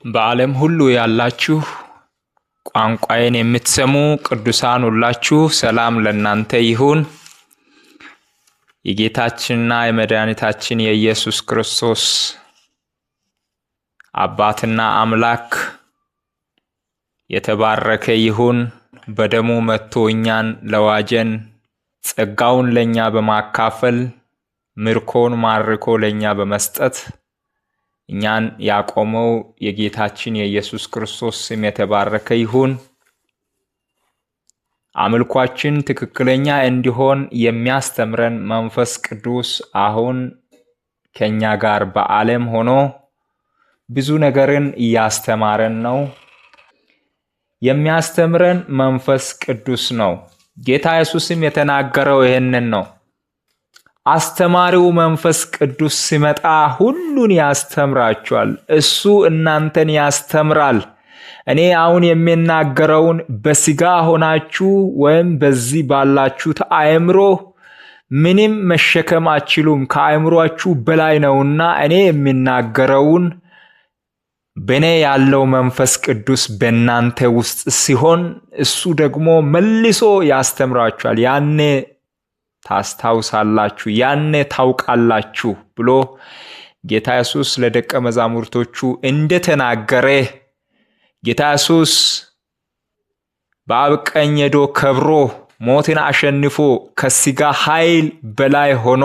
በዓለም ሁሉ ያላችሁ ቋንቋዬን የምትሰሙ ቅዱሳን ሁላችሁ ሰላም ለእናንተ ይሁን። የጌታችንና የመድኃኒታችን የኢየሱስ ክርስቶስ አባትና አምላክ የተባረከ ይሁን። በደሙ መጥቶ እኛን ለዋጀን ጸጋውን ለኛ በማካፈል ምርኮን ማርኮ ለኛ በመስጠት እኛን ያቆመው የጌታችን የኢየሱስ ክርስቶስ ስም የተባረከ ይሁን። አምልኳችን ትክክለኛ እንዲሆን የሚያስተምረን መንፈስ ቅዱስ አሁን ከኛ ጋር በዓለም ሆኖ ብዙ ነገርን እያስተማረን ነው። የሚያስተምረን መንፈስ ቅዱስ ነው። ጌታ ኢየሱስም የተናገረው ይሄንን ነው። አስተማሪው መንፈስ ቅዱስ ሲመጣ ሁሉን ያስተምራችኋል። እሱ እናንተን ያስተምራል። እኔ አሁን የሚናገረውን በስጋ ሆናችሁ ወይም በዚህ ባላችሁት አእምሮ ምንም መሸከም አትችሉም፣ ከአእምሮአችሁ በላይ ነውና እኔ የሚናገረውን በእኔ ያለው መንፈስ ቅዱስ በእናንተ ውስጥ ሲሆን እሱ ደግሞ መልሶ ያስተምራችኋል። ያኔ ታስታውሳላችሁ፣ ያኔ ታውቃላችሁ ብሎ ጌታ ኢየሱስ ለደቀ መዛሙርቶቹ እንደተናገረ ጌታ ኢየሱስ በአብ ቀኝ ሄዶ ከብሮ ሞትን አሸንፎ ከሥጋ ኃይል በላይ ሆኖ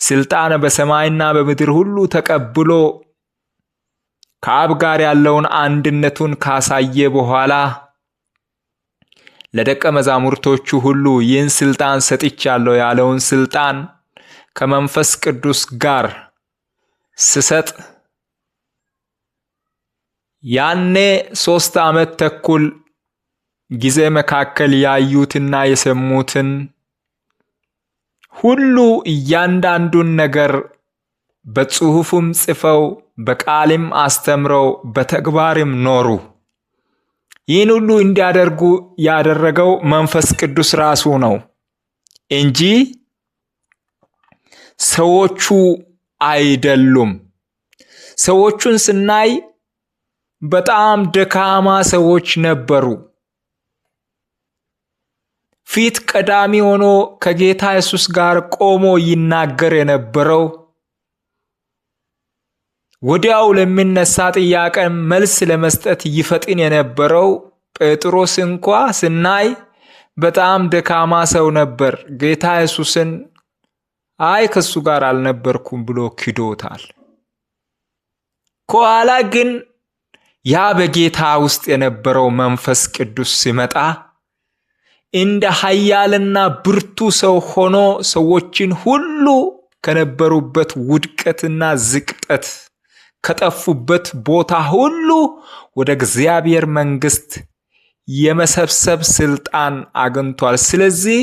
ስልጣን በሰማይና በምድር ሁሉ ተቀብሎ ከአብ ጋር ያለውን አንድነቱን ካሳየ በኋላ ለደቀ መዛሙርቶቹ ሁሉ ይህን ስልጣን ሰጥቻለሁ ያለውን ስልጣን ከመንፈስ ቅዱስ ጋር ስሰጥ ያኔ 3 ዓመት ተኩል ጊዜ መካከል ያዩትና የሰሙትን ሁሉ እያንዳንዱን ነገር በጽሑፍም ጽፈው በቃልም አስተምረው በተግባርም ኖሩ። ይህን ሁሉ እንዲያደርጉ ያደረገው መንፈስ ቅዱስ ራሱ ነው እንጂ ሰዎቹ አይደሉም። ሰዎቹን ስናይ በጣም ደካማ ሰዎች ነበሩ። ፊት ቀዳሚ ሆኖ ከጌታ ኢየሱስ ጋር ቆሞ ይናገር የነበረው ወዲያው ለሚነሳ ጥያቄ መልስ ለመስጠት ይፈጥን የነበረው ጴጥሮስ እንኳ ስናይ በጣም ደካማ ሰው ነበር። ጌታ ኢየሱስን ከሱ ጋር አልነበርኩም ብሎ ክዶታል። ከኋላ ግን ያ በጌታ ውስጥ የነበረው መንፈስ ቅዱስ ሲመጣ እንደ ኃያልና ብርቱ ሰው ሆኖ ሰዎችን ሁሉ ከነበሩበት ውድቀትና ዝቅጠት ከጠፉበት ቦታ ሁሉ ወደ እግዚአብሔር መንግስት የመሰብሰብ ስልጣን አግኝቷል። ስለዚህ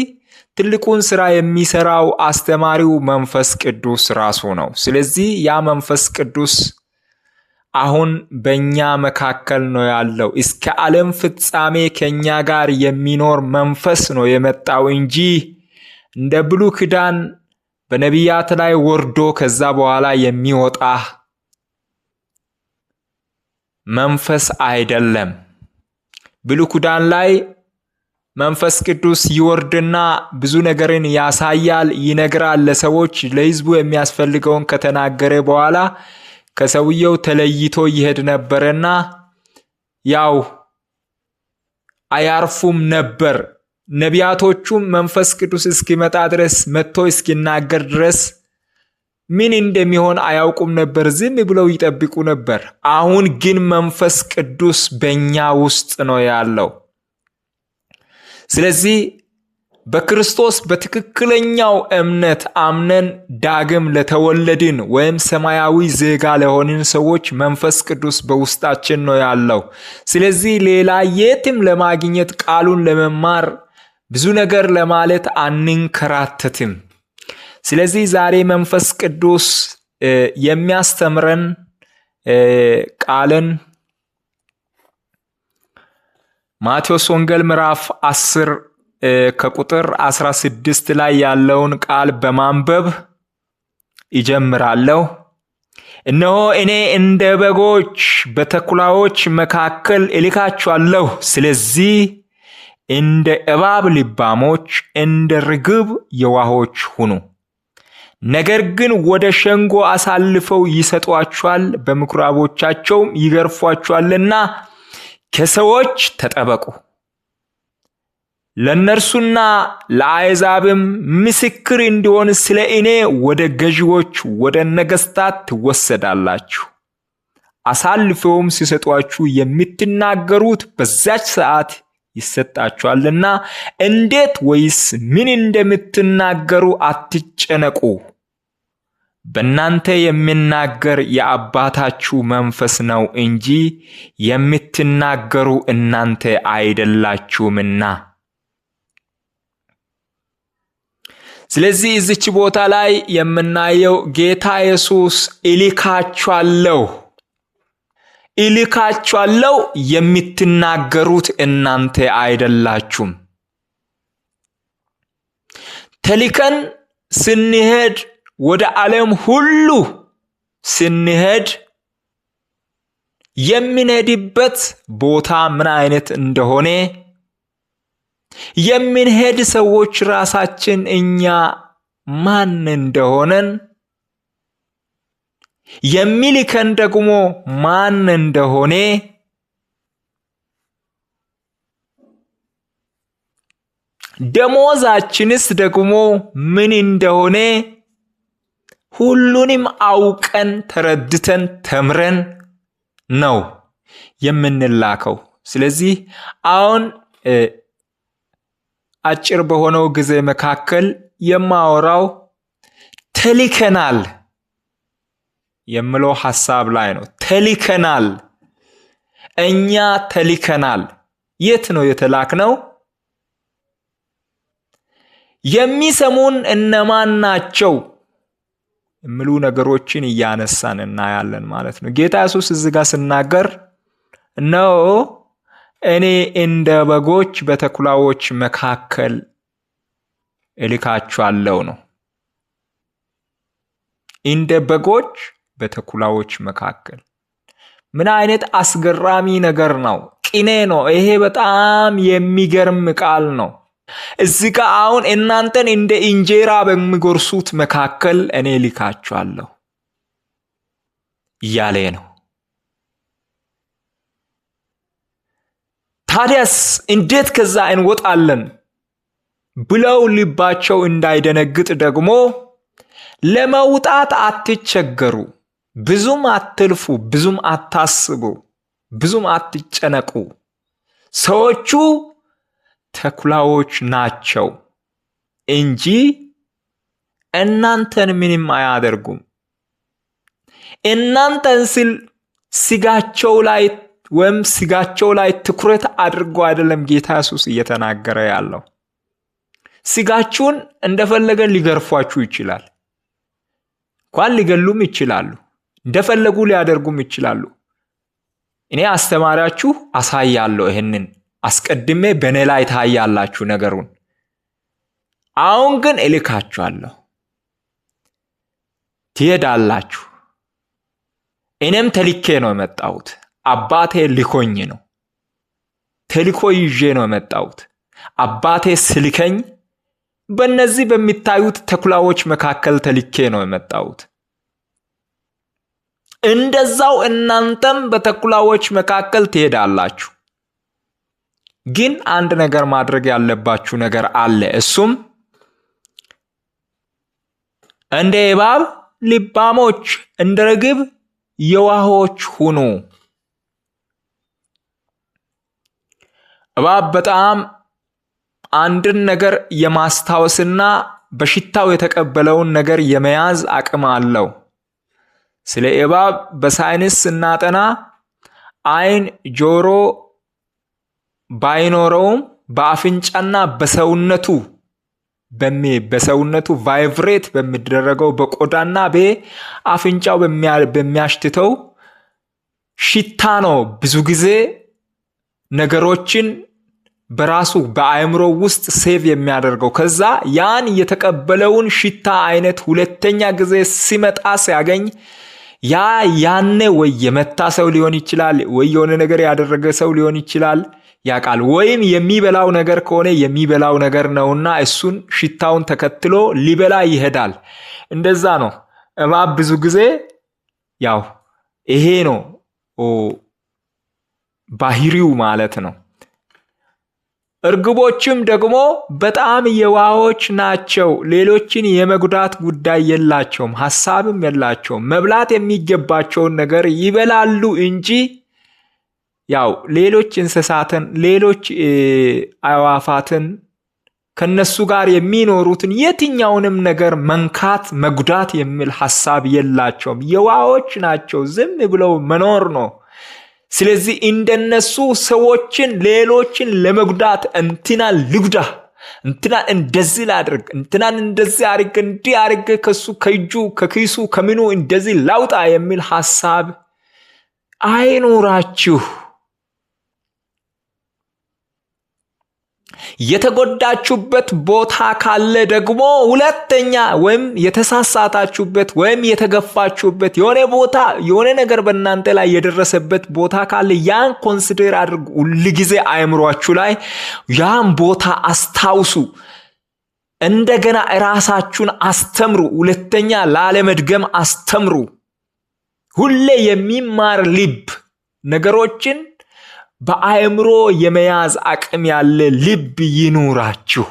ትልቁን ስራ የሚሰራው አስተማሪው መንፈስ ቅዱስ ራሱ ነው። ስለዚህ ያ መንፈስ ቅዱስ አሁን በእኛ መካከል ነው ያለው። እስከ ዓለም ፍጻሜ ከኛ ጋር የሚኖር መንፈስ ነው የመጣው እንጂ እንደ ብሉይ ኪዳን በነቢያት ላይ ወርዶ ከዛ በኋላ የሚወጣ መንፈስ አይደለም። ብሉይ ኪዳን ላይ መንፈስ ቅዱስ ይወርድና ብዙ ነገርን ያሳያል፣ ይነግራል ለሰዎች። ለሕዝቡ የሚያስፈልገውን ከተናገረ በኋላ ከሰውየው ተለይቶ ይሄድ ነበርና ያው አያርፉም ነበር። ነቢያቶቹም መንፈስ ቅዱስ እስኪመጣ ድረስ መጥቶ እስኪናገር ድረስ ምን እንደሚሆን አያውቁም ነበር፣ ዝም ብለው ይጠብቁ ነበር። አሁን ግን መንፈስ ቅዱስ በእኛ ውስጥ ነው ያለው። ስለዚህ በክርስቶስ በትክክለኛው እምነት አምነን ዳግም ለተወለድን ወይም ሰማያዊ ዜጋ ለሆንን ሰዎች መንፈስ ቅዱስ በውስጣችን ነው ያለው። ስለዚህ ሌላ የትም ለማግኘት ቃሉን ለመማር ብዙ ነገር ለማለት አንንከራተትም። ስለዚህ ዛሬ መንፈስ ቅዱስ የሚያስተምረን ቃልን ማቴዎስ ወንጌል ምዕራፍ 10 ከቁጥር 16 ላይ ያለውን ቃል በማንበብ ይጀምራለሁ። እነሆ እኔ እንደ በጎች በተኩላዎች መካከል እልካችኋለሁ። ስለዚህ እንደ እባብ ልባሞች፣ እንደ ርግብ የዋሆች ሁኑ። ነገር ግን ወደ ሸንጎ አሳልፈው ይሰጧችኋል፣ በምኩራቦቻቸውም ይገርፏችኋልና ከሰዎች ተጠበቁ። ለእነርሱና ለአሕዛብም ምስክር እንዲሆን ስለ እኔ ወደ ገዢዎች ወደ ነገሥታት ትወሰዳላችሁ። አሳልፈውም ሲሰጧችሁ የምትናገሩት በዛች ሰዓት ይሰጣችኋልና እንዴት ወይስ ምን እንደምትናገሩ አትጨነቁ። በእናንተ የሚናገር የአባታችሁ መንፈስ ነው እንጂ የምትናገሩ እናንተ አይደላችሁምና። ስለዚህ እዚች ቦታ ላይ የምናየው ጌታ ኢየሱስ እልካችኋለሁ የምትናገሩት እናንተ አይደላችሁም። ተልከን ስንሄድ ወደ ዓለም ሁሉ ስንሄድ የምንሄድበት ቦታ ምን አይነት እንደሆነ የምንሄድ ሰዎች ራሳችን እኛ ማን እንደሆነን የሚልከን ደግሞ ማን እንደሆነ ደሞዛችንስ ደግሞ ምን እንደሆነ ሁሉንም አውቀን ተረድተን ተምረን ነው የምንላከው። ስለዚህ አሁን አጭር በሆነው ጊዜ መካከል የማወራው ተልከናል የምለው ሐሳብ ላይ ነው። ተልከናል፣ እኛ ተልከናል። የት ነው የተላክነው? የሚሰሙን እነማን ናቸው የሚሉ ነገሮችን እያነሳን እናያለን ማለት ነው። ጌታ ኢየሱስ እዚህ ጋር ሲናገር ነው እኔ እንደ በጎች በተኩላዎች መካከል እልካችኋለሁ ነው። እንደ በጎች በተኩላዎች መካከል ምን አይነት አስገራሚ ነገር ነው! ቅኔ ነው ይሄ። በጣም የሚገርም ቃል ነው። እዚህ ጋር አሁን እናንተን እንደ እንጀራ በሚጎርሱት መካከል እኔ እልካችኋለሁ እያለ ነው። ታዲያስ እንዴት ከዛ እንወጣለን ብለው ልባቸው እንዳይደነግጥ ደግሞ ለመውጣት አትቸገሩ፣ ብዙም አትልፉ፣ ብዙም አታስቡ፣ ብዙም አትጨነቁ። ሰዎቹ ተኩላዎች ናቸው እንጂ እናንተን ምንም አያደርጉም። እናንተን ሲል ስጋቸው ላይ ትኩረት አድርጎ አይደለም ጌታ ኢየሱስ እየተናገረ ያለው። ስጋችሁን እንደፈለገ ሊገርፏችሁ ይችላል፣ እንኳን ሊገሉም ይችላሉ፣ እንደፈለጉ ሊያደርጉም ይችላሉ። እኔ አስተማሪያችሁ አሳያለሁ፣ ይሄንን አስቀድሜ በእኔ ላይ ታያላችሁ ነገሩን። አሁን ግን እልካችኋለሁ፣ ትሄዳላችሁ። እኔም ተልኬ ነው የመጣሁት። አባቴ ልኮኝ ነው፣ ተልኮ ይዤ ነው የመጣሁት። አባቴ ስልከኝ በእነዚህ በሚታዩት ተኩላዎች መካከል ተልኬ ነው የመጣሁት። እንደዛው እናንተም በተኩላዎች መካከል ትሄዳላችሁ። ግን አንድ ነገር ማድረግ ያለባችሁ ነገር አለ። እሱም እንደ እባብ ልባሞች፣ እንደ ርግብ የዋሆች ሁኑ። እባብ በጣም አንድን ነገር የማስታወስና በሽታው የተቀበለውን ነገር የመያዝ አቅም አለው። ስለ እባብ በሳይንስ ስናጠና አይን፣ ጆሮ ባይኖረውም በአፍንጫና በሰውነቱ ቫይብሬት በሚደረገው በቆዳና በአፍንጫው በሚያሽትተው ሽታ ነው ብዙ ጊዜ ነገሮችን በራሱ በአእምሮ ውስጥ ሴቭ የሚያደርገው። ከዛ ያን የተቀበለውን ሽታ አይነት ሁለተኛ ጊዜ ሲመጣ ሲያገኝ ያኔ ወይ የመታ ሰው ሊሆን ይችላል፣ ወይ የሆነ ነገር ያደረገ ሰው ሊሆን ይችላል ያውቃል። ወይም የሚበላው ነገር ከሆነ የሚበላው ነገር ነውና እሱን ሽታውን ተከትሎ ሊበላ ይሄዳል። እንደዛ ነው። እባብ ብዙ ጊዜ ያው ይሄ ነው ባህሪው ማለት ነው። እርግቦችም ደግሞ በጣም የዋሆች ናቸው። ሌሎችን የመጉዳት ጉዳይ የላቸውም፣ ሐሳብም የላቸውም። መብላት የሚገባቸውን ነገር ይበላሉ እንጂ ያው ሌሎች እንስሳትን፣ ሌሎች አዕዋፋትን ከነሱ ጋር የሚኖሩትን የትኛውንም ነገር መንካት፣ መጉዳት የሚል ሐሳብ የላቸውም። የዋሆች ናቸው። ዝም ብለው መኖር ነው። ስለዚህ እንደነሱ ሰዎችን፣ ሌሎችን ለመጉዳት እንትናን ልጉዳ፣ እንትናን እንደዚህ ላድርግ፣ እንትናን እንደዚህ አድርግ፣ እንዲህ አድርግ፣ ከሱ ከእጁ ከኪሱ ከምኑ እንደዚህ ላውጣ የሚል ሐሳብ አይኖራችሁ። የተጎዳችሁበት ቦታ ካለ ደግሞ ሁለተኛ ወይም የተሳሳታችሁበት ወይም የተገፋችሁበት የሆነ ቦታ የሆነ ነገር በእናንተ ላይ የደረሰበት ቦታ ካለ ያን ኮንሲደር አድርጉ። ሁልጊዜ አእምሯችሁ ላይ ያን ቦታ አስታውሱ። እንደገና ራሳችሁን አስተምሩ። ሁለተኛ ላለመድገም አስተምሩ። ሁሌ የሚማር ልብ፣ ነገሮችን በአእምሮ የመያዝ አቅም ያለ ልብ ይኑራችሁ።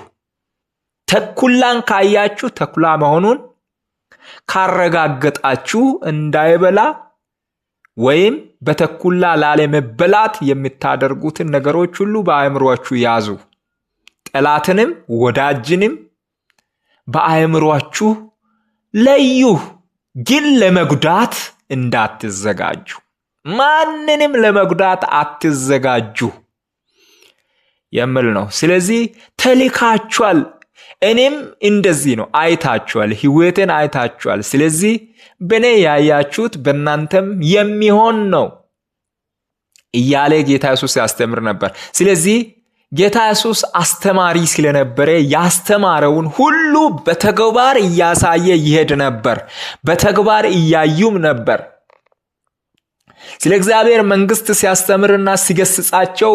ተኩላን ካያችሁ ተኩላ መሆኑን ካረጋገጣችሁ እንዳይበላ ወይም በተኩላ ላለመበላት የምታደርጉትን ነገሮች ሁሉ በአእምሮአችሁ ያዙ። ጠላትንም ወዳጅንም በአእምሮአችሁ ለዩ፣ ግን ለመጉዳት እንዳትዘጋጁ። ማንንም ለመጉዳት አትዘጋጁ የሚል ነው። ስለዚህ ተልካችኋል። እኔም እንደዚህ ነው። አይታችኋል፣ ህይወትን አይታችኋል። ስለዚህ በእኔ ያያችሁት በእናንተም የሚሆን ነው እያለ ጌታ ኢየሱስ ያስተምር ነበር። ስለዚህ ጌታ ኢየሱስ አስተማሪ ስለነበረ ያስተማረውን ሁሉ በተግባር እያሳየ ይሄድ ነበር። በተግባር እያዩም ነበር። ስለ እግዚአብሔር መንግስት ሲያስተምርና ሲገስጻቸው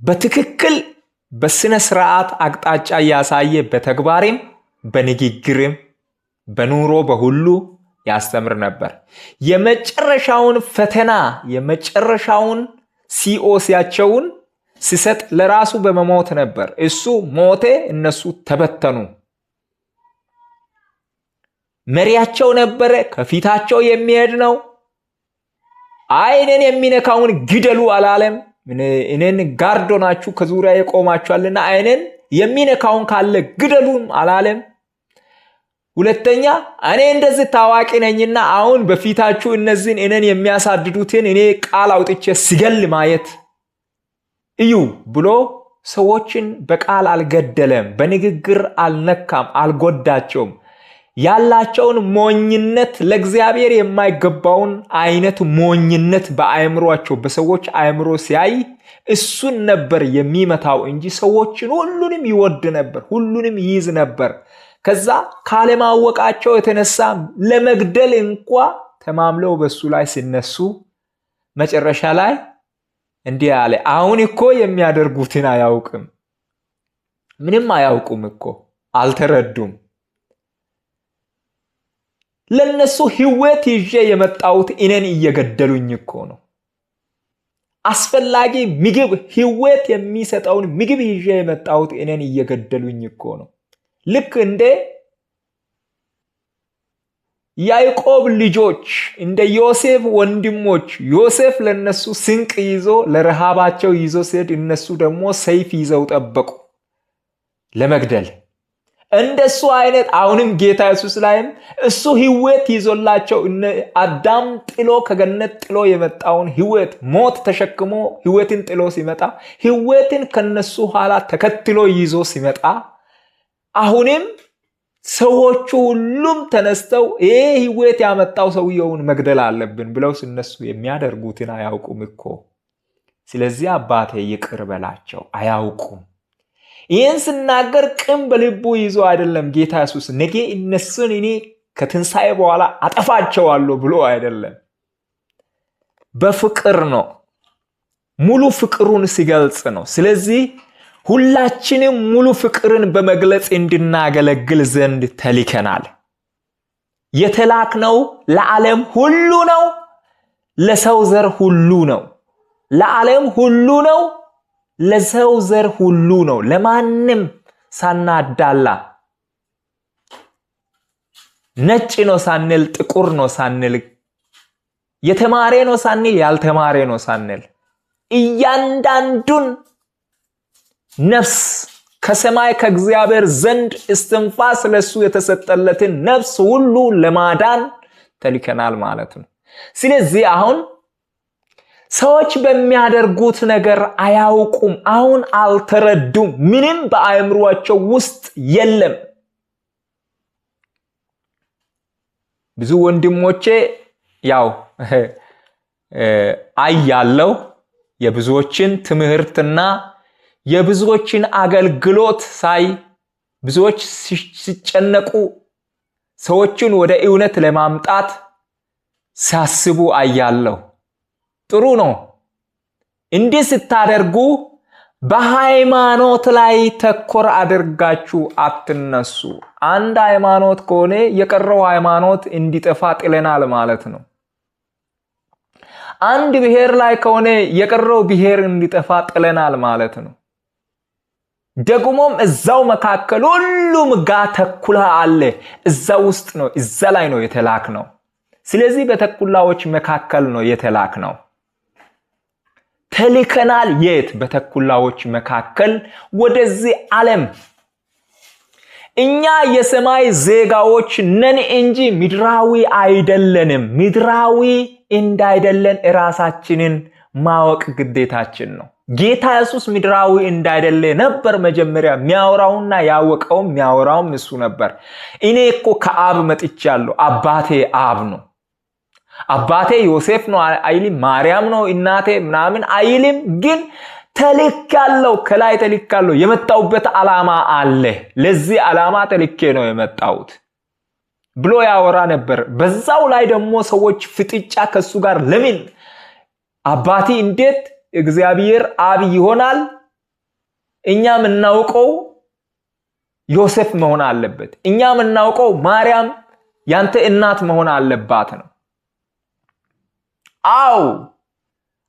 በትክክል በስነ ስርዓት አቅጣጫ እያሳየ በተግባርም በንግግርም በኑሮ በሁሉ ያስተምር ነበር። የመጨረሻውን ፈተና የመጨረሻውን ሲኦሲያቸውን ሲሰጥ ለራሱ በመሞት ነበር። እሱ ሞተ፣ እነሱ ተበተኑ። መሪያቸው ነበረ፣ ከፊታቸው የሚሄድ ነው። አይኔን የሚነካውን ግደሉ አላለም። እኔን ጋርዶ ናችሁ ከዙሪያ የቆማችኋልና አይኔን የሚነካውን ካለ ግደሉም አላለም። ሁለተኛ እኔ እንደዚህ ታዋቂ ነኝና አሁን በፊታችሁ እነዚህን እኔን የሚያሳድዱትን እኔ ቃል አውጥቼ ሲገል ማየት እዩ ብሎ ሰዎችን በቃል አልገደለም፣ በንግግር አልነካም፣ አልጎዳቸውም። ያላቸውን ሞኝነት፣ ለእግዚአብሔር የማይገባውን አይነት ሞኝነት በአእምሮአቸው በሰዎች አእምሮ ሲያይ እሱን ነበር የሚመታው እንጂ ሰዎችን ሁሉንም ይወድ ነበር፣ ሁሉንም ይይዝ ነበር። ከዛ ካለማወቃቸው የተነሳ ለመግደል እንኳ ተማምለው በሱ ላይ ሲነሱ መጨረሻ ላይ እንዲህ አለ፣ አሁን እኮ የሚያደርጉትን አያውቅም። ምንም አያውቁም እኮ፣ አልተረዱም። ለነሱ ህይወት ይዤ የመጣሁት እኔን እየገደሉኝ እኮ ነው። አስፈላጊ ምግብ፣ ህይወት የሚሰጠውን ምግብ ይዤ የመጣሁት እኔን እየገደሉኝ እኮ ነው። ልክ እንደ ያዕቆብ ልጆች፣ እንደ ዮሴፍ ወንድሞች፣ ዮሴፍ ለነሱ ስንቅ ይዞ ለረሃባቸው ይዞ ሲሄድ እነሱ ደግሞ ሰይፍ ይዘው ጠበቁ ለመግደል። እንደሱ አይነት አሁንም ጌታ ኢየሱስ ላይም እሱ ህይወት ይዞላቸው አዳም ጥሎ ከገነት ጥሎ የመጣውን ህይወት ሞት ተሸክሞ ህይወትን ጥሎ ሲመጣ ህይወትን ከነሱ ኋላ ተከትሎ ይዞ ሲመጣ አሁንም ሰዎቹ ሁሉም ተነስተው ይሄ ህይወት ያመጣው ሰውየውን መግደል አለብን ብለው ሲነሱ የሚያደርጉትን አያውቁም እኮ። ስለዚህ አባቴ ይቅር በላቸው፣ አያውቁም። ይህን ስናገር ቅን በልቡ ይዞ አይደለም ጌታ ኢየሱስ ነገ እነሱን እኔ ከትንሣኤ በኋላ አጠፋቸዋለሁ ብሎ አይደለም። በፍቅር ነው። ሙሉ ፍቅሩን ሲገልጽ ነው። ስለዚህ ሁላችንም ሙሉ ፍቅርን በመግለጽ እንድናገለግል ዘንድ ተልከናል። የተላክነው ለዓለም ሁሉ ነው፣ ለሰው ዘር ሁሉ ነው። ለዓለም ሁሉ ነው፣ ለሰው ዘር ሁሉ ነው። ለማንም ሳናዳላ፣ ነጭ ነው ሳንል፣ ጥቁር ነው ሳንል፣ የተማረ ነው ሳንል፣ ያልተማረ ነው ሳንል እያንዳንዱን ነፍስ ከሰማይ ከእግዚአብሔር ዘንድ እስትንፋስ ለሱ የተሰጠለትን ነፍስ ሁሉ ለማዳን ተልከናል ማለት ነው። ስለዚህ አሁን ሰዎች በሚያደርጉት ነገር አያውቁም፣ አሁን አልተረዱም፣ ምንም በአእምሮአቸው ውስጥ የለም። ብዙ ወንድሞቼ ያው አያለው የብዙዎችን ትምህርትና የብዙዎችን አገልግሎት ሳይ ብዙዎች ሲጨነቁ ሰዎችን ወደ እውነት ለማምጣት ሲያስቡ አያለው። ጥሩ ነው። እንዲህ ስታደርጉ በሃይማኖት ላይ ተኮር አድርጋችሁ አትነሱ። አንድ ሃይማኖት ከሆነ የቀረው ሃይማኖት እንዲጠፋ ጥለናል ማለት ነው። አንድ ብሔር ላይ ከሆነ የቀረው ብሔር እንዲጠፋ ጥለናል ማለት ነው። ደግሞም እዛው መካከል ሁሉም ጋር ተኩላ አለ። እዛ ውስጥ ነው፣ እዛ ላይ ነው የተላክነው። ስለዚህ በተኩላዎች መካከል ነው የተላክነው። ተልከናል። የት? በተኩላዎች መካከል ወደዚህ ዓለም። እኛ የሰማይ ዜጋዎች ነን እንጂ ምድራዊ አይደለንም። ምድራዊ እንዳይደለን ራሳችንን ማወቅ ግዴታችን ነው። ጌታ ኢየሱስ ምድራዊ እንዳይደለ ነበር መጀመሪያ የሚያወራውና ያወቀውም የሚያወራውም እሱ ነበር። እኔ እኮ ከአብ መጥቻለሁ፣ አባቴ አብ ነው። አባቴ ዮሴፍ ነው አይልም፣ ማርያም ነው እናቴ ምናምን አይልም። ግን ተልካለሁ፣ ከላይ ተልካለሁ። የመጣውበት ዓላማ አለ። ለዚህ ዓላማ ተልኬ ነው የመጣውት ብሎ ያወራ ነበር። በዛው ላይ ደግሞ ሰዎች ፍጥጫ ከሱ ጋር ለምን አባቴ እንዴት እግዚአብሔር አብ ይሆናል? እኛም እናውቀው ዮሴፍ መሆን አለበት፣ እኛም እናውቀው ማርያም ያንተ እናት መሆን አለባት ነው። አው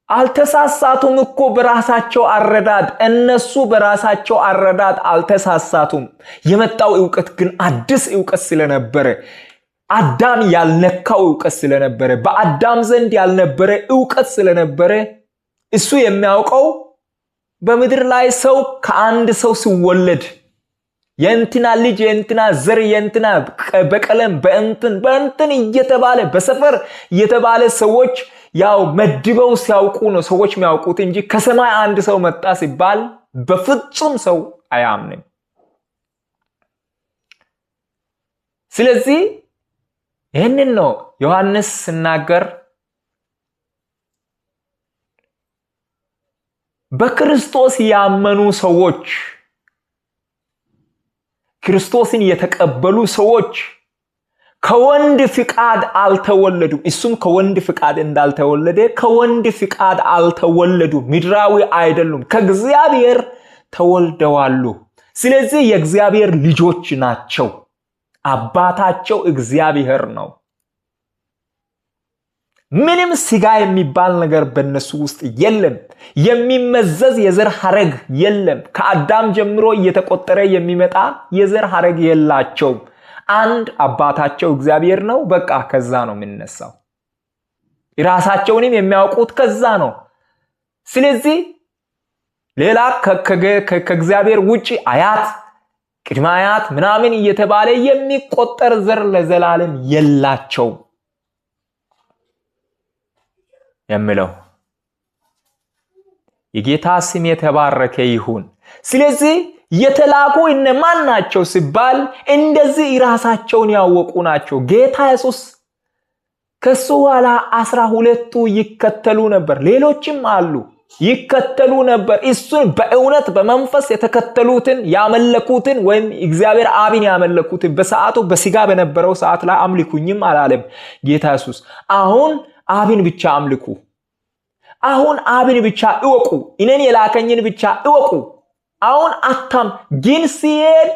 አልተሳሳቱም እኮ በራሳቸው አረዳድ። እነሱ በራሳቸው አረዳድ አልተሳሳቱም። የመጣው ዕውቀት ግን አዲስ ዕውቀት ስለነበረ፣ አዳም ያልነካው ዕውቀት ስለነበረ፣ በአዳም ዘንድ ያልነበረ ዕውቀት ስለነበረ እሱ የሚያውቀው በምድር ላይ ሰው ከአንድ ሰው ሲወለድ የእንትና ልጅ የእንትና ዘር የእንትና በቀለም በእንትን እየተባለ በሰፈር እየተባለ ሰዎች ያው መድበው ሲያውቁ ነው ሰዎች የሚያውቁት እንጂ ከሰማይ አንድ ሰው መጣ ሲባል በፍጹም ሰው አያምንም። ስለዚህ ይህንን ነው ዮሐንስ ሲናገር በክርስቶስ ያመኑ ሰዎች፣ ክርስቶስን የተቀበሉ ሰዎች ከወንድ ፍቃድ አልተወለዱም። እሱም ከወንድ ፍቃድ እንዳልተወለደ ከወንድ ፍቃድ አልተወለዱም። ምድራዊ አይደሉም፣ ከእግዚአብሔር ተወልደዋሉ። ስለዚህ የእግዚአብሔር ልጆች ናቸው። አባታቸው እግዚአብሔር ነው። ምንም ስጋ የሚባል ነገር በእነሱ ውስጥ የለም። የሚመዘዝ የዘር ሐረግ የለም። ከአዳም ጀምሮ እየተቆጠረ የሚመጣ የዘር ሐረግ የላቸውም። አንድ አባታቸው እግዚአብሔር ነው። በቃ ከዛ ነው የሚነሳው። ራሳቸውንም የሚያውቁት ከዛ ነው። ስለዚህ ሌላ ከእግዚአብሔር ውጪ አያት፣ ቅድመ አያት ምናምን እየተባለ የሚቆጠር ዘር ለዘላለም የላቸው የሚለው የጌታ ስም የተባረከ ይሁን። ስለዚህ የተላኩ እነማን ናቸው ሲባል እንደዚህ ራሳቸውን ያወቁ ናቸው። ጌታ ኢየሱስ ከሱ ኋላ 12ቱ ይከተሉ ነበር። ሌሎችም አሉ። ይከተሉ ነበር። እሱን በእውነት በመንፈስ የተከተሉትን ያመለኩትን ወይም እግዚአብሔር አብን ያመለኩትን በሰዓቱ በስጋ በነበረው ሰዓት ላይ አምልኩኝም አላለም ጌታ ኢየሱስ። አሁን አብን ብቻ አምልኩ፣ አሁን አብን ብቻ እወቁ፣ እኔን የላከኝን ብቻ እወቁ። አሁን አታም ግን ሲሄድ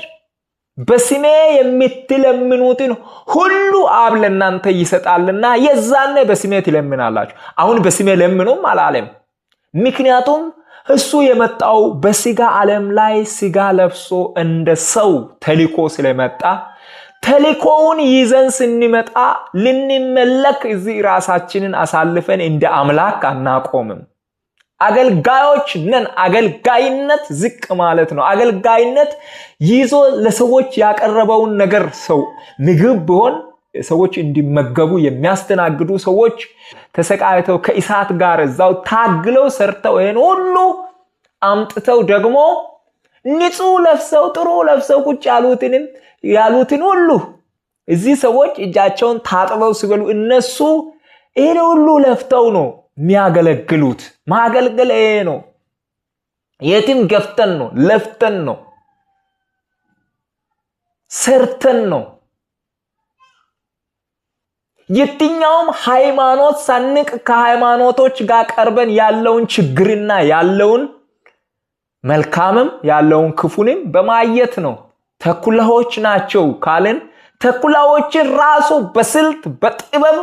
በስሜ የምትለምኑትን ሁሉ አብ ለእናንተ ይሰጣልና የዛኔ በስሜ ትለምናላችሁ። አሁን በስሜ ለምኑም አላለም። ምክንያቱም እሱ የመጣው በስጋ ዓለም ላይ ስጋ ለብሶ እንደ ሰው ተልኮ ስለመጣ ተልኮውን ይዘን ስንመጣ ልንመለክ እዚህ ራሳችንን አሳልፈን እንደ አምላክ አናቆምም። አገልጋዮች ነን። አገልጋይነት ዝቅ ማለት ነው። አገልጋይነት ይዞ ለሰዎች ያቀረበውን ነገር ሰው ምግብ ቢሆን ሰዎች እንዲመገቡ የሚያስተናግዱ ሰዎች ተሰቃይተው ከእሳት ጋር እዛው ታግለው ሰርተው ይሄን ሁሉ አምጥተው ደግሞ ንጹህ ለብሰው ጥሩ ለብሰው ቁጭ ያሉትን ሁሉ እዚህ ሰዎች እጃቸውን ታጥበው ሲበሉ እነሱ ይሄን ሁሉ ለፍተው ነው የሚያገለግሉት። ማገልገል ይሄ ነው። የትም ገፍተን ነው፣ ለፍተን ነው፣ ሰርተን ነው። የትኛውም ሃይማኖት ሳንቅ ከሃይማኖቶች ጋር ቀርበን ያለውን ችግርና ያለውን መልካምም ያለውን ክፉንም በማየት ነው። ተኩላዎች ናቸው ካልን ተኩላዎችን ራሱ በስልት በጥበብ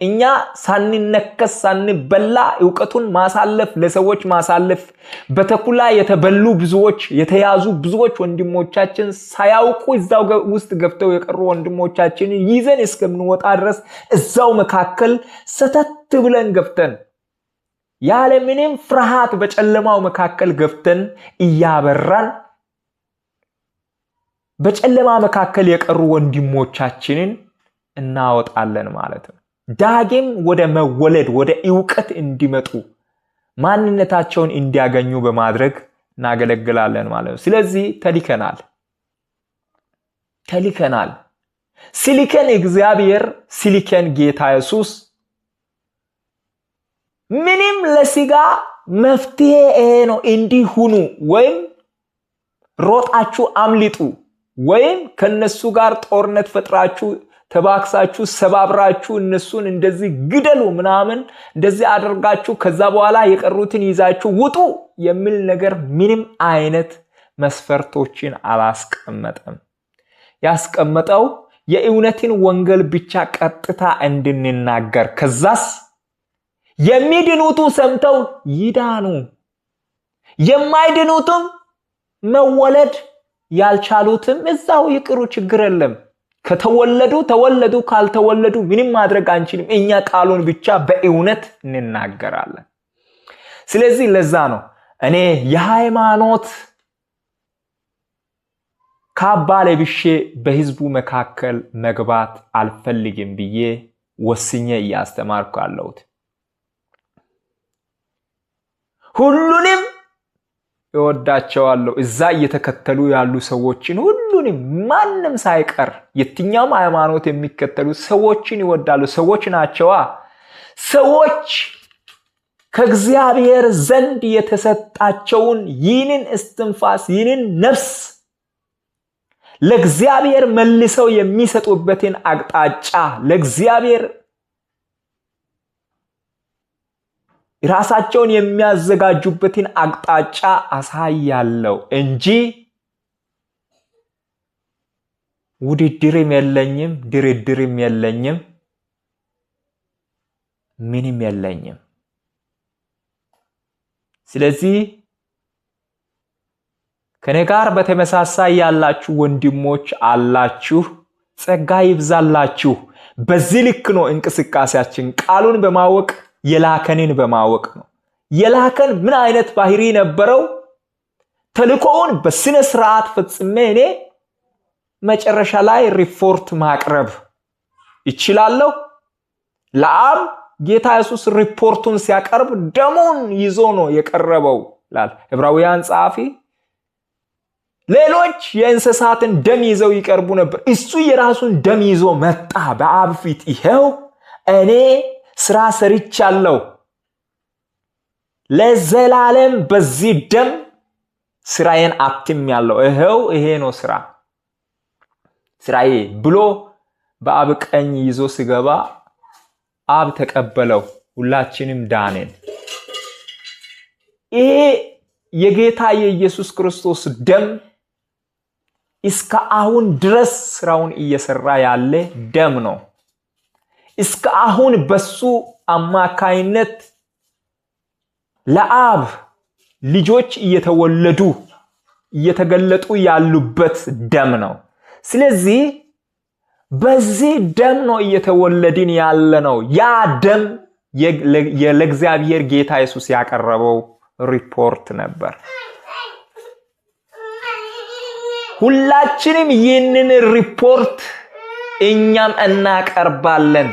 እኛ ሳንነከስ ሳንበላ ዕውቀቱን ማሳለፍ ለሰዎች ማሳለፍ በተኩላ የተበሉ ብዙዎች የተያዙ ብዙዎች ወንድሞቻችን ሳያውቁ እዛው ውስጥ ገብተው የቀሩ ወንድሞቻችን ይዘን እስከምንወጣ ድረስ እዛው መካከል ሰተት ብለን ገብተን ያለ ምንም ፍርሃት በጨለማው መካከል ገብተን እያበራን በጨለማ መካከል የቀሩ ወንድሞቻችንን እናወጣለን ማለት ነው። ዳግም ወደ መወለድ ወደ ዕውቀት እንዲመጡ ማንነታቸውን እንዲያገኙ በማድረግ እናገለግላለን ማለት ነው። ስለዚህ ተልከናል። ሲልከን እግዚአብሔር ሲልከን ጌታ ኢየሱስ ምንም ለስጋ መፍትሄ ይሄ ነው እንዲሁኑ ወይም ሮጣችሁ አምልጡ ወይም ከነሱ ጋር ጦርነት ፈጥራችሁ ተባክሳችሁ ሰባብራችሁ እነሱን እንደዚህ ግደሉ ምናምን እንደዚህ አድርጋችሁ ከዛ በኋላ የቀሩትን ይዛችሁ ውጡ የሚል ነገር ምንም አይነት መስፈርቶችን አላስቀመጠም። ያስቀመጠው የእውነትን ወንጌል ብቻ ቀጥታ እንድንናገር ከዛስ የሚድኑቱ ሰምተው ይዳኑ የማይድኑቱም መወለድ ያልቻሉትም እዛው ይቅሩ፣ ችግር የለም። ተወለዱ ካልተወለዱ ምንም ማድረግ አንችልም። እኛ ቃሉን ብቻ በእውነት እንናገራለን። ስለዚህ ለዛ ነው እኔ የሃይማኖት ካባ ለብሼ በህዝቡ መካከል መግባት አልፈልግም ብዬ ወስኜ እያስተማርኩ ያለሁት። ሁሉንም እወዳቸዋለሁ። እዛ እየተከተሉ ያሉ ሰዎችን ሁሉንም ማንም ሳይቀር የትኛውም ሃይማኖት የሚከተሉ ሰዎችን ይወዳሉ። ሰዎች ናቸዋ። ሰዎች ከእግዚአብሔር ዘንድ የተሰጣቸውን ይህንን እስትንፋስ ይህንን ነፍስ ለእግዚአብሔር መልሰው የሚሰጡበትን አቅጣጫ ለእግዚአብሔር ራሳቸውን የሚያዘጋጁበትን አቅጣጫ አሳያለሁ እንጂ ውድድርም የለኝም፣ ድርድርም የለኝም፣ ምንም የለኝም። ስለዚህ ከኔ ጋር በተመሳሳይ ያላችሁ ወንድሞች አላችሁ፣ ጸጋ ይብዛላችሁ። በዚህ ልክ ነው እንቅስቃሴያችን። ቃሉን በማወቅ የላከንን በማወቅ ነው። የላከን ምን አይነት ባህሪ ነበረው? ተልኮውን በስነ ስርዓት ፈጽሜ እኔ መጨረሻ ላይ ሪፖርት ማቅረብ ይችላለሁ። ለአብ ጌታ ኢየሱስ ሪፖርቱን ሲያቀርብ ደሙን ይዞ ነው የቀረበው ይላል ዕብራውያን ጸሐፊ። ሌሎች የእንስሳትን ደም ይዘው ይቀርቡ ነበር። እሱ የራሱን ደም ይዞ መጣ በአብ ፊት። ይሄው እኔ ስራ ሰርቻለሁ፣ ለዘላለም በዚህ ደም ስራዬን አትሜያለሁ። ይሄ ነው ስራዬ ብሎ በአብ ቀኝ ይዞ ሲገባ አብ ተቀበለው፣ ሁላችንም ዳንን። ይሄ የጌታ የኢየሱስ ክርስቶስ ደም እስከ አሁን ድረስ ስራውን እየሰራ ያለ ደም ነው። እስከ አሁን በሱ አማካይነት ለአብ ልጆች እየተገለጡ ያሉበት ደም ነው። ስለዚህ በዚህ ደም ነው እየተወለድን ያለ ነው። ያ ደም ለእግዚአብሔር ጌታ ኢየሱስ ያቀረበው ሪፖርት ነበር። ሁላችንም ይህንን ሪፖርት እኛም እናቀርባለን።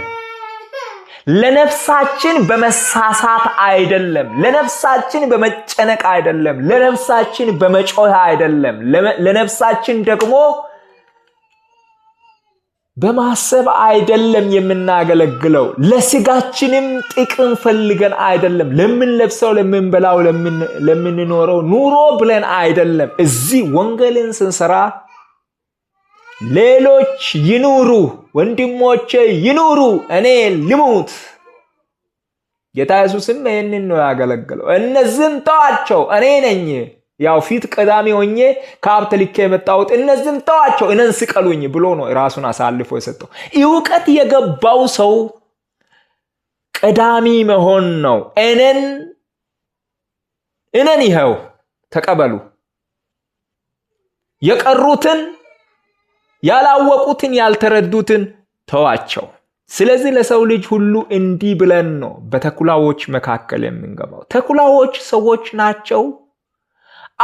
ለነፍሳችን በመሳሳት አይደለም፣ ለነፍሳችን በመጨነቅ አይደለም፣ ለነፍሳችን በመጮህ አይደለም፣ ለነፍሳችን ደግሞ በማሰብ አይደለም የምናገለግለው። ለስጋችንም ጥቅም ፈልገን አይደለም፣ ለምንለብሰው፣ ለምንበላው፣ ለምንኖረው ኑሮ ብለን አይደለም። እዚህ ወንጌልን ስንሰራ ሌሎች ይኑሩ፣ ወንድሞቼ ይኑሩ፣ እኔ ልሙት። ጌታ ኢየሱስም ይህንን ነው ያገለገለው። እነዚህን ተዋቸው፣ እኔ ነኝ ያው ፊት ቀዳሚ ሆኜ ከአብ ተልኬ የመጣሁት፣ እነዚህን ተዋቸው፣ እኔን ስቀሉኝ ብሎ ነው ራሱን አሳልፎ የሰጠው። ዕውቀት የገባው ሰው ቀዳሚ መሆን ነው። እኔን ይኸው ተቀበሉ፣ የቀሩትን ያላወቁትን ያልተረዱትን ተዋቸው። ስለዚህ ለሰው ልጅ ሁሉ እንዲህ ብለን ነው በተኩላዎች መካከል የምንገባው። ተኩላዎች ሰዎች ናቸው።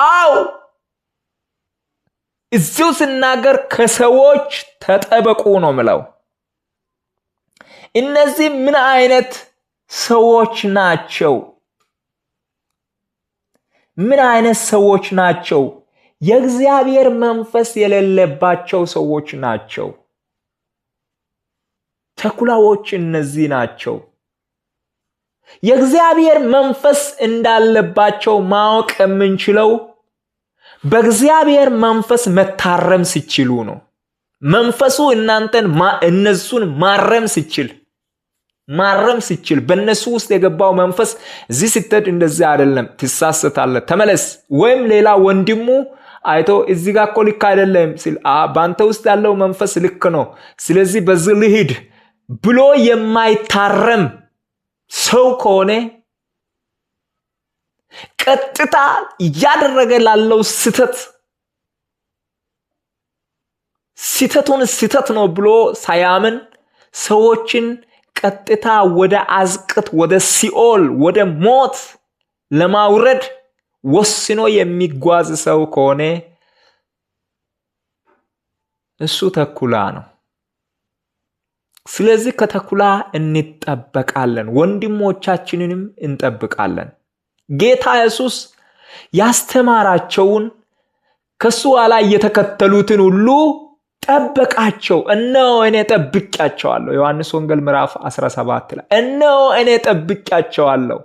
አው እዚሁ ስናገር ከሰዎች ተጠበቁ ነው ምለው። እነዚህ ምን አይነት ሰዎች ናቸው? ምን አይነት ሰዎች ናቸው? የእግዚአብሔር መንፈስ የሌለባቸው ሰዎች ናቸው። ተኩላዎች እነዚህ ናቸው። የእግዚአብሔር መንፈስ እንዳለባቸው ማወቅ የምንችለው በእግዚአብሔር መንፈስ መታረም ሲችሉ ነው። መንፈሱ እነሱን ማረም ሲችል በእነሱ ውስጥ የገባው መንፈስ እዚህ ስትሄድ እንደዚህ አይደለም፣ ትሳሰታለህ፣ ተመለስ። ወይም ሌላ ወንድሙ አይቶ እዚህ ጋር እኮ ልክ አይደለም ሲል በአንተ ውስጥ ያለው መንፈስ ልክ ነው፣ ስለዚህ በዚህ ልሂድ ብሎ የማይታረም ሰው ከሆነ ቀጥታ እያደረገ ላለው ስህተት ነው ብሎ ሳያምን ሰዎችን ቀጥታ ወደ አዝቅት፣ ወደ ሲኦል፣ ወደ ሞት ለማውረድ ወስኖ የሚጓዝ ሰው ከሆነ እሱ ተኩላ ነው። ስለዚህ ከተኩላ እንጠበቃለን፣ ወንድሞቻችንንም እንጠብቃለን። ጌታ ኢየሱስ ያስተማራቸውን ከሱ ኋላ የተከተሉትን ሁሉ ጠበቃቸው። እነሆ እኔ ጠብቄያቸዋለሁ። ዮሐንስ ወንጌል ምዕራፍ 17 ላይ እነሆ እኔ ጠብቄያቸዋለሁ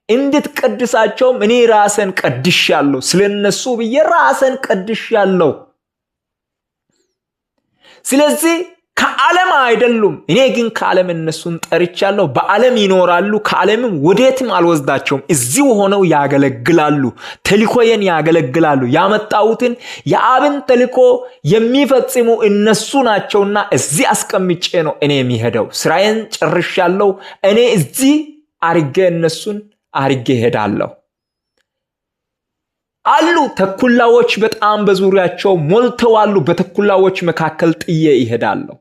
እንድትቀድሳቸውም እኔ ራሴን ቀድሻለሁ፣ ስለነሱ ብዬ ራሴን ቀድሻለሁ። ስለዚህ ከዓለም አይደሉም፣ እኔ ግን ከዓለም እነሱን ጠርቻለሁ። በዓለም ይኖራሉ፣ ከዓለምም ወዴትም አልወስዳቸውም። እዚሁ ሆነው ያገለግላሉ፣ ተልኮዬን ያገለግላሉ። ያመጣሁትን የአብን ተልኮ የሚፈጽሙ እነሱ ናቸውና እዚህ አስቀምጬ ነው እኔ የሚሄደው። ስራዬን ጨርሻለሁ። እኔ እዚህ አርጌ እነሱን አርጌ ሄዳለሁ አሉ። ተኩላዎች በጣም በዙሪያቸው ሞልተዋሉ። በተኩላዎች መካከል ጥዬ ይሄዳለሁ።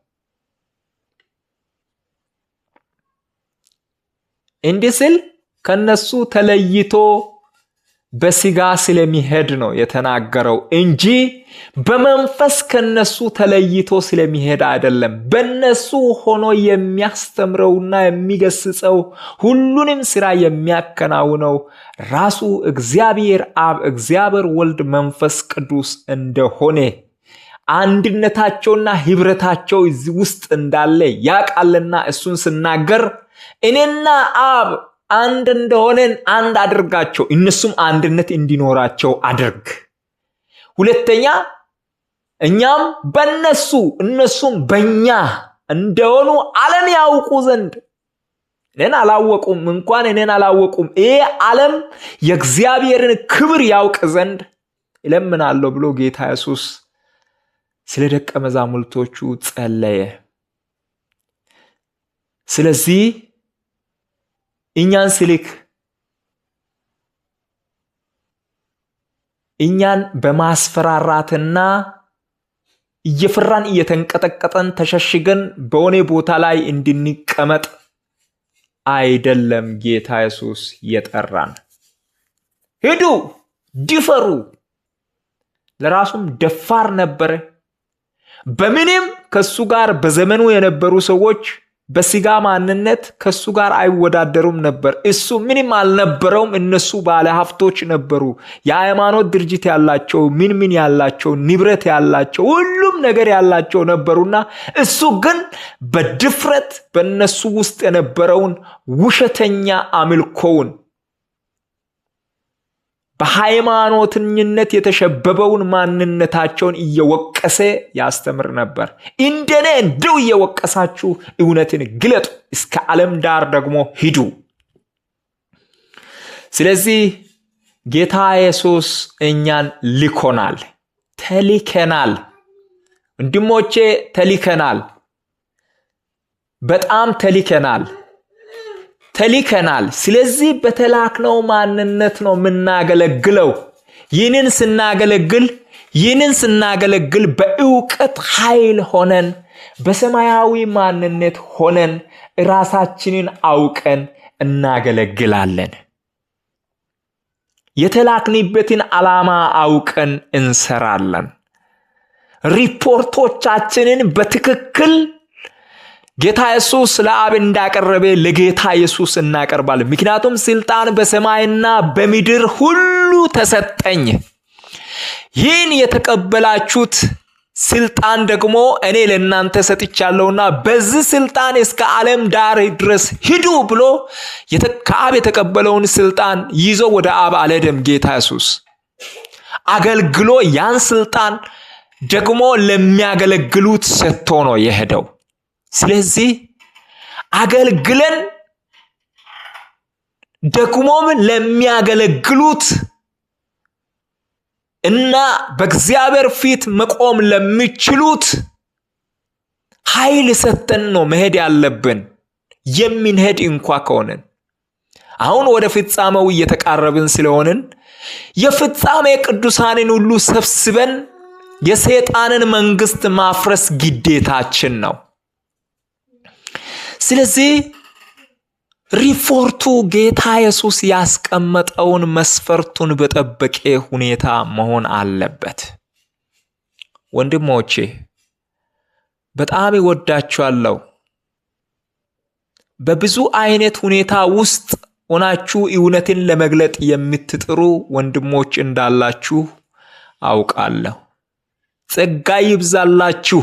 እንዲህ ሲል ከነሱ ተለይቶ በስጋ ስለሚሄድ ነው የተናገረው እንጂ በመንፈስ ከነሱ ተለይቶ ስለሚሄድ አይደለም። በነሱ ሆኖ የሚያስተምረውና የሚገስጸው ሁሉንም ስራ የሚያከናውነው ራሱ እግዚአብሔር አብ፣ እግዚአብሔር ወልድ፣ መንፈስ ቅዱስ እንደሆነ አንድነታቸውና ህብረታቸው እዚህ ውስጥ እንዳለ ያውቃልና እሱን ስናገር እኔና አብ አንድ እንደሆነን አንድ አድርጋቸው፣ እነሱም አንድነት እንዲኖራቸው አድርግ። ሁለተኛ እኛም በእነሱ እነሱም በእኛ እንደሆኑ ዓለም ያውቁ ዘንድ። እኔን አላወቁም፣ እንኳን እኔን አላወቁም፣ ይሄ ዓለም የእግዚአብሔርን ክብር ያውቅ ዘንድ እለምናለሁ ብሎ ጌታ ኢየሱስ ስለ ደቀ መዛሙርቶቹ ጸለየ። ስለዚህ እኛን ሲልክ እኛን በማስፈራራትና እየፈራን እየተንቀጠቀጠን ተሸሽገን በሆነ ቦታ ላይ እንድንቀመጥ አይደለም ጌታ ኢየሱስ የጠራን። ሂዱ፣ ድፈሩ። ለራሱም ደፋር ነበረ። በምንም ከሱ ጋር በዘመኑ የነበሩ ሰዎች በስጋ ማንነት ከሱ ጋር አይወዳደሩም ነበር። እሱ ምንም አልነበረውም፣ እነሱ ባለ ሀብቶች ነበሩ፣ የሃይማኖት ድርጅት ያላቸው፣ ምን ያላቸው፣ ንብረት ያላቸው፣ ሁሉም ነገር ያላቸው ነበሩና እሱ ግን በድፍረት በእነሱ ውስጥ የነበረውን ውሸተኛ አምልኮውን፣ በሃይማኖተኝነት የተሸበበውን ማንነታቸውን እየወቀሰ ያስተምር ነበር። እንደኔ እንደው እየወቀሳችሁ እውነትን ግለጡ፣ እስከ ዓለም ዳር ደግሞ ሂዱ። ስለዚህ ጌታ ኢየሱስ እኛን ልኮናል፣ ተልከናል። ወንድሞቼ ተልከናል፣ በጣም ተልከናል። ስለዚህ በተላክነው ማንነት ነው የምናገለግለው። ይህንን ስናገለግል በእውቀት ኃይል ሆነን፣ በሰማያዊ ማንነት ሆነን፣ ራሳችንን አውቀን እናገለግላለን። የተላክንበትን ዓላማ አውቀን እንሰራለን። ሪፖርቶቻችንን በትክክል ጌታ ኢየሱስ ለአብ እንዳቀረበ ለጌታ ኢየሱስ እናቀርባለን። ምክንያቱም ስልጣን በሰማይና በምድር ሁሉ ተሰጠኝ። ይህን የተቀበላችሁት ስልጣን ደግሞ እኔ ለእናንተ ሰጥቻለሁና በዚህ ስልጣን እስከ ዓለም ዳር ድረስ ሂዱ ብሎ ከአብ የተቀበለውን ስልጣን ይዞ ወደ አብ አልሄደም። ጌታ ኢየሱስ አገልግሎ ያን ስልጣን ደግሞ ለሚያገለግሉት ሰጥቶ ነው የሄደው። ስለዚህ አገልግለን ደግሞም ለሚያገለግሉት እና በእግዚአብሔር ፊት መቆም ለሚችሉት ኃይል ሰጥተን ነው መሄድ ያለብን። የምንሄድ እንኳን ከሆነን አሁን ወደ ፍጻሜው እየተቃረብን ስለሆንን የፍጻሜ ቅዱሳንን ሁሉ ሰብስበን የሰይጣንን መንግስት ማፍረስ ግዴታችን ነው። ስለዚህ ሪፖርቱ ጌታ ኢየሱስ ያስቀመጠውን መስፈርቱን በጠበቀ ሁኔታ መሆን አለበት። ወንድሞቼ በጣም ይወዳችኋለሁ። በብዙ አይነት ሁኔታ ውስጥ ሆናችሁ እውነትን ለመግለጥ የምትጥሩ ወንድሞች እንዳላችሁ አውቃለሁ። ጸጋ ይብዛላችሁ።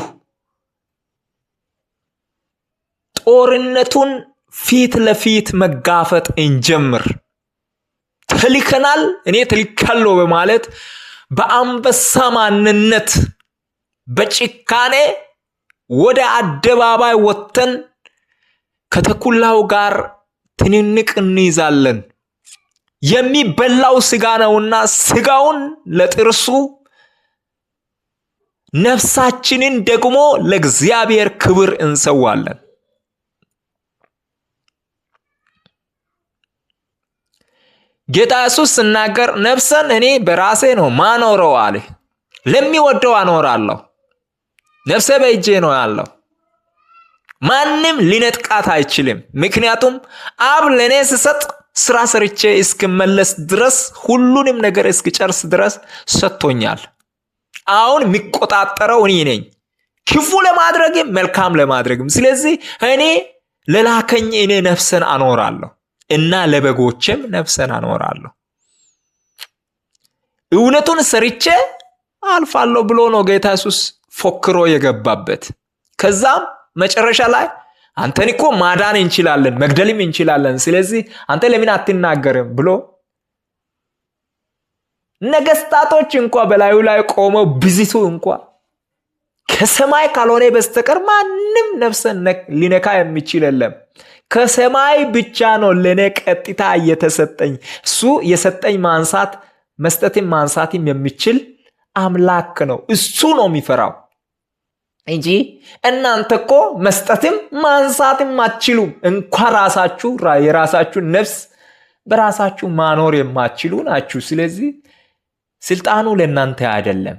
ጦርነቱን ፊት ለፊት መጋፈጥ እንጀምር። ተልከናል፣ እኔ ተልካለሁ በማለት በአንበሳ ማንነት በጭካኔ ወደ አደባባይ ወጥተን ከተኩላው ጋር ትንንቅ እንይዛለን። የሚበላው ስጋ ነውና ስጋውን ለጥርሱ፣ ነፍሳችንን ደግሞ ለእግዚአብሔር ክብር እንሰዋለን። ጌታ ኢየሱስ ሲናገር ነፍሰን እኔ በራሴ ነው ማኖረው አለ። ለሚወደው አኖራለሁ። ነፍሴ በእጄ ነው ያለው። ማንም ሊነጥቃት አይችልም። ምክንያቱም አብ ለኔ ሲሰጥ ስራ ሰርቼ እስክመለስ ድረስ ሁሉንም ነገር እስክጨርስ ድረስ ሰጥቶኛል። አሁን የሚቆጣጠረው እኔ ነኝ፣ ክፉ ለማድረግም መልካም ለማድረግም። ስለዚህ እኔ ለላከኝ እኔ ነፍሰን አኖራለሁ እና ለበጎችም ነፍሰን አኖራለሁ። እውነቱን ሰርቼ አልፋለሁ ብሎ ነው ጌታ ኢየሱስ ፎክሮ የገባበት። ከዛም መጨረሻ ላይ አንተን እኮ ማዳን እንችላለን፣ መግደልም እንችላለን፣ ስለዚህ አንተ ለምን አትናገርም ብሎ ነገስታቶች እንኳን በላዩ ላይ ቆመው ቢዝቱ እንኳን ከሰማይ ካልሆነ በስተቀር ማንም ነፍስን ሊነካ የሚችል የለም። ከሰማይ ብቻ ነው ለኔ ቀጥታ እየተሰጠኝ። እሱ የሰጠኝ ማንሳት መስጠትም ማንሳትም የሚችል አምላክ ነው። እሱ ነው የሚፈራው እንጂ እናንተ እኮ መስጠትም ማንሳትም አትችሉም። እንኳን ራሳችሁ የራሳችሁ ነፍስ በራሳችሁ ማኖር የማትችሉ ናችሁ። ስለዚህ ስልጣኑ ለእናንተ አይደለም።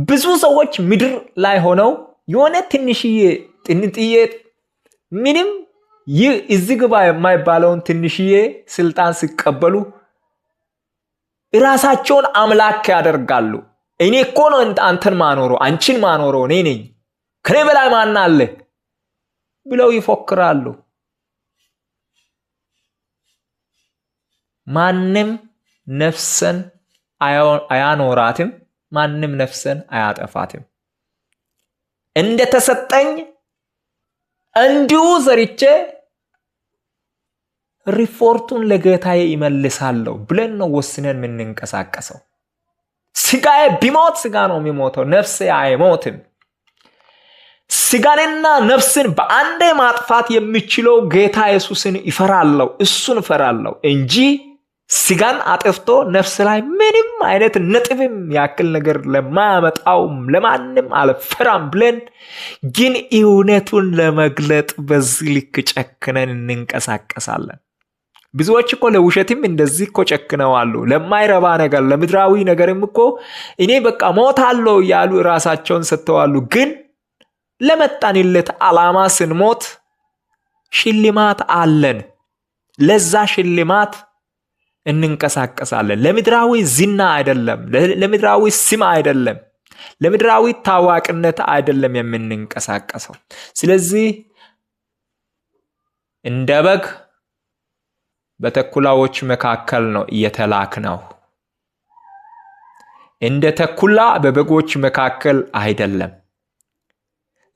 ብዙ ሰዎች ምድር ላይ ሆነው የሆነ ትንሽዬ ጥንጥዬ ምንም እዚህ ግባ የማይባለውን ትንሽዬ ስልጣን ሲቀበሉ ራሳቸውን አምላክ ያደርጋሉ። እኔ እኮ ነው አንተን ማኖሮ አንቺን ማኖሮ እኔ ነኝ፣ ከኔ በላይ ማን አለ ብለው ይፎክራሉ። ማንም ነፍስን አያኖራትም፣ ማንም ነፍስን አያጠፋትም። እንደተሰጠኝ እንዲሁ ዘርቼ ሪፖርቱን ለጌታዬ ይመልሳለሁ ብለን ነው ወስነን የምንንቀሳቀሰው። ስጋዬ ቢሞት ስጋ ነው የሚሞተው፣ ነፍሴ አይሞትም። ስጋንና ነፍስን በአንዴ ማጥፋት የሚችለው ጌታ ኢየሱስን ይፈራለሁ፣ እሱን እፈራለሁ እንጂ ስጋን አጥፍቶ ነፍስ ላይ ምንም አይነት ነጥብም ያክል ነገር ለማያመጣው ለማንም አልፈራም ብለን ግን እውነቱን ለመግለጥ በዚህ ልክ ጨክነን እንንቀሳቀሳለን። ብዙዎች እኮ ለውሸትም እንደዚህ እኮ ጨክነዋሉ። ለማይረባ ነገር ለምድራዊ ነገርም እኮ እኔ በቃ ሞታለሁ ያሉ ራሳቸውን ሰጥተዋሉ። ግን ለመጣንለት ዓላማ ስንሞት ሽልማት አለን። ለዛ ሽልማት እንንቀሳቀሳለን። ለምድራዊ ዝና አይደለም፣ ለምድራዊ ስም አይደለም፣ ለምድራዊ ታዋቂነት አይደለም የምንንቀሳቀሰው። ስለዚህ እንደ በግ በተኩላዎች መካከል ነው እየተላክነው። እንደ ተኩላ በበጎች መካከል አይደለም።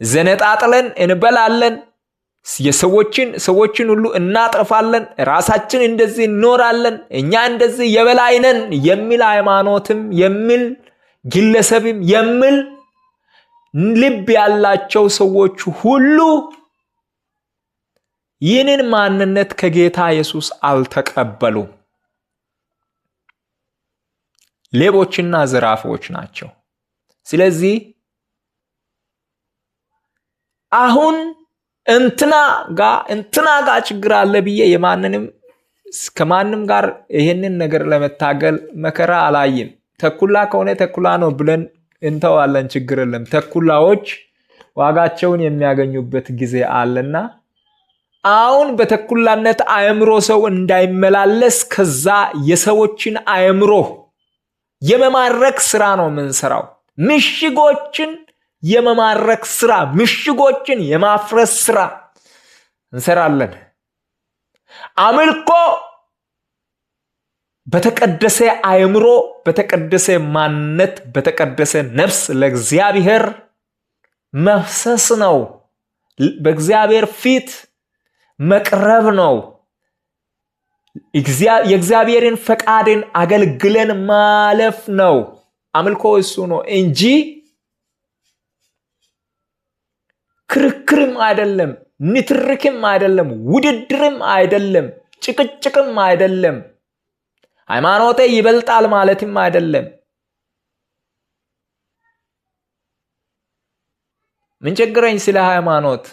ዘነጣጥለን እንበላለን፣ ሰዎችን ሁሉ እናጠፋለን፣ ራሳችን እንደዚህ እንኖራለን፣ እኛ እንደዚህ የበላይ ነን የሚል ሃይማኖትም የሚል ግለሰብም የሚል ልብ ያላቸው ሰዎች ሁሉ ይህንን ማንነት ከጌታ ኢየሱስ አልተቀበሉም። ሌቦችና ዘራፊዎች ናቸው። ስለዚህ አሁን እንትና ጋር ችግር አለ ብዬ ከማንም ጋር ይሄንን ነገር ለመታገል መከራ አላይም። ተኩላ ከሆነ ተኩላ ነው ብለን እንተዋለን፣ ችግር የለም። ተኩላዎች ዋጋቸውን የሚያገኙበት ጊዜ አለና አሁን በተኩላነት አእምሮ ሰው እንዳይመላለስ ከዛ የሰዎችን አእምሮ የመማረክ ስራ ነው የምንሰራው። ምሽጎችን የመማረክ ስራ፣ ምሽጎችን የማፍረስ ስራ እንሰራለን። አምልኮ በተቀደሰ አእምሮ፣ በተቀደሰ ማንነት፣ በተቀደሰ ነፍስ ለእግዚአብሔር መፍሰስ ነው። በእግዚአብሔር ፊት መቅረብ ነው። የእግዚአብሔርን ፈቃድን አገልግለን ማለፍ ነው። አምልኮ እሱ ነው እንጂ ክርክርም አይደለም፣ ንትርክም አይደለም፣ ውድድርም አይደለም፣ ጭቅጭቅም አይደለም፣ ሃይማኖቴ ይበልጣል ማለትም አይደለም። ምን ቸገረኝ ስለ ሃይማኖት?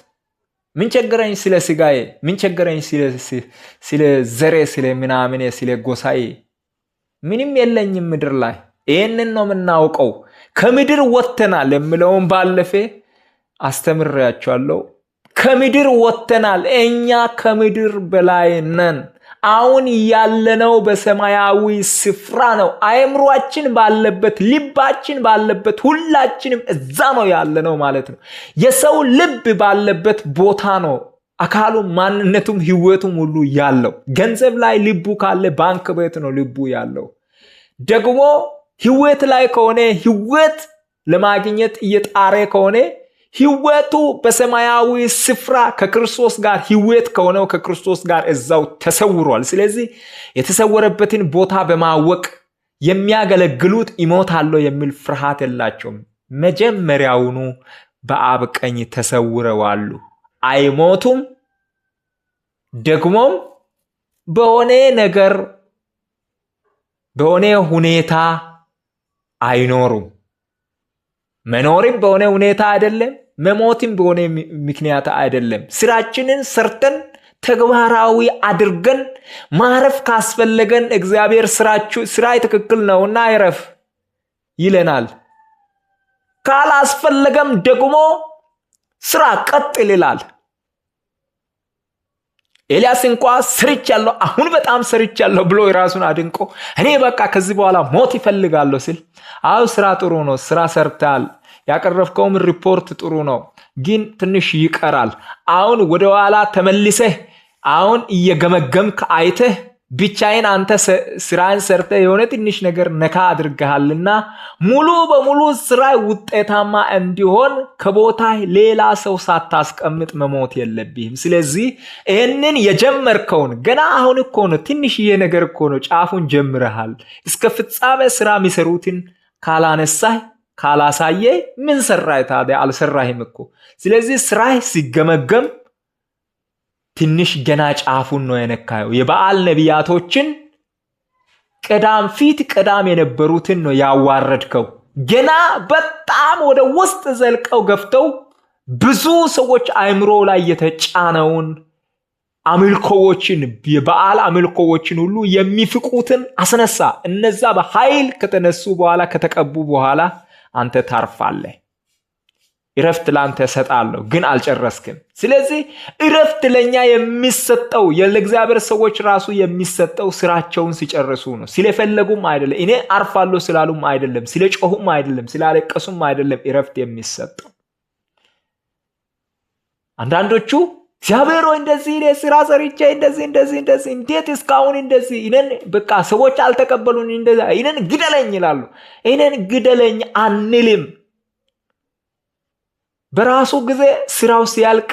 ምን ቸገረኝ ስለ ስጋዬ? ምን ቸገረኝ ስለ ዘሬ፣ ስለ ምናምኔ፣ ስለ ጎሳዬ? ምንም የለኝም ምድር ላይ። ይህንን ነው የምናውቀው። ከምድር ወጥተናል የምለውን ባለፈ አስተምሬያቸዋለሁ። ከምድር ወጥተናል። እኛ ከምድር በላይ ነን። አሁን ያለነው በሰማያዊ ስፍራ ነው። አእምሮአችን ባለበት፣ ልባችን ባለበት፣ ሁላችንም እዛ ነው ያለነው ማለት ነው። የሰው ልብ ባለበት ቦታ ነው አካሉ፣ ማንነቱም፣ ህይወቱም ሁሉ ያለው። ገንዘብ ላይ ልቡ ካለ ባንክ ቤት ነው ልቡ ያለው። ደግሞ ህይወት ላይ ከሆነ ህይወት ለማግኘት እየጣረ ከሆነ ህይወቱ በሰማያዊ ስፍራ ከክርስቶስ ጋር ህይወት ከሆነው ከክርስቶስ ጋር እዛው ተሰውሯል። ስለዚህ የተሰወረበትን ቦታ በማወቅ የሚያገለግሉት ይሞታሉ የሚል ፍርሃት የላቸውም። መጀመሪያውኑ በአብ ቀኝ ተሰውረዋል። አይሞቱም፣ ደግሞም በሆነ ነገር በሆነ ሁኔታ አይኖሩም። መኖርም በሆነ ሁኔታ አይደለም፣ መሞትም በሆነ ምክንያት አይደለም። ስራችንን ሰርተን ተግባራዊ አድርገን ማረፍ ካስፈለገን እግዚአብሔር ስራ ትክክል ነውና አይረፍ ይለናል። ካላስፈለገም ደግሞ ስራ ቀጥል ይላል። ኤልያስ እንኳን ሰርቻለሁ፣ አሁን በጣም ሰርቻለሁ ብሎ ራሱን አድንቆ እኔ በቃ ከዚህ በኋላ ሞት ይፈልጋለሁ ሲል፣ አው ስራ ጥሩ ነው፣ ስራ ሰርታል፣ ያቀረብከውም ሪፖርት ጥሩ ነው፣ ግን ትንሽ ይቀራል። አሁን ወደ ኋላ ተመልሰህ አሁን እየገመገምክ አይተህ ብቻዬን አንተ ስራን ሰርተህ የሆነ ትንሽ ነገር ነካ አድርገሃልና ሙሉ በሙሉ ስራ ውጤታማ እንዲሆን ከቦታ ሌላ ሰው ሳታስቀምጥ መሞት የለብህም። ስለዚህ ይህንን የጀመርከውን ገና አሁን እኮ ነው፣ ትንሽዬ ነገር እኮ ነው፣ ጫፉን ጀምረሃል። እስከ ፍጻሜ ስራ የሚሰሩትን ካላነሳህ ካላሳየ ምን ሰራህ ታዲያ? አልሰራህም እኮ። ስለዚህ ስራህ ሲገመገም ትንሽ ገና ጫፉን ነው የነካው። የበዓል ነቢያቶችን ቀዳም የነበሩትን ነው ያዋረድከው። ገና በጣም ወደ ውስጥ ዘልቀው ገፍተው ብዙ ሰዎች አእምሮ ላይ የተጫነውን አምልኮዎችን የበዓል አምልኮዎችን ሁሉ የሚፍቁትን አስነሳ። እነዛ በኃይል ከተነሱ በኋላ ከተቀቡ በኋላ አንተ ታርፋለህ። እረፍት ላንተ ሰጣለሁ፣ ግን አልጨረስክም። ስለዚህ እረፍት ለኛ የሚሰጠው ለእግዚአብሔር ሰዎች ራሱ የሚሰጠው ስራቸውን ሲጨርሱ ነው። ስለፈለጉም አይደለም፣ እኔ አርፋለሁ ስላሉም አይደለም፣ ስለጮሁም አይደለም፣ ስላለቀሱም አይደለም እረፍት የሚሰጠው። አንዳንዶቹ እግዚአብሔር ሆይ እንደዚህ ስራ ሰርቼ እንደዚህ እንዴት እስካሁን እንደዚህ እኔን በቃ ሰዎች አልተቀበሉኝ እንደዛ እኔን ግደለኝ ይላሉ። እኔን ግደለኝ አንልም። በራሱ ጊዜ ስራው ሲያልቅ